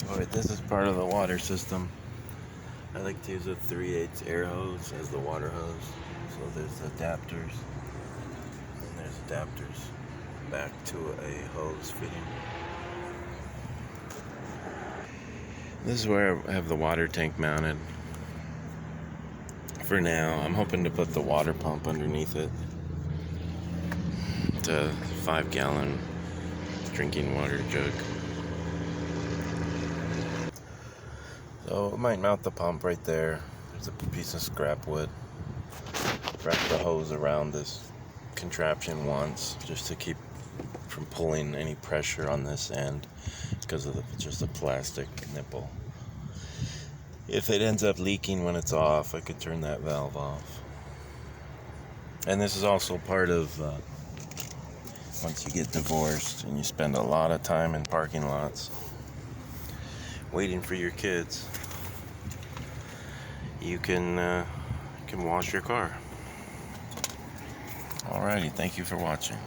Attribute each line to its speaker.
Speaker 1: Alright, this is part of the water system. I like to use a 3/8 air hose as the water hose. So there's adapters, and there's adapters back to a hose fitting. This is where I have the water tank mounted. For now, I'm hoping to put the water pump underneath it. It's a 5-gallon drinking water jug. So I might mount the pump right there. There's a piece of scrap wood. Wrap the hose around this contraption once, just to keep from pulling any pressure on this end because of just a plastic nipple. If it ends up leaking when it's off, I could turn that valve off. And this is also part of once you get divorced and you spend a lot of time in parking lots waiting for your kids, you can wash your car. Alrighty, thank you for watching.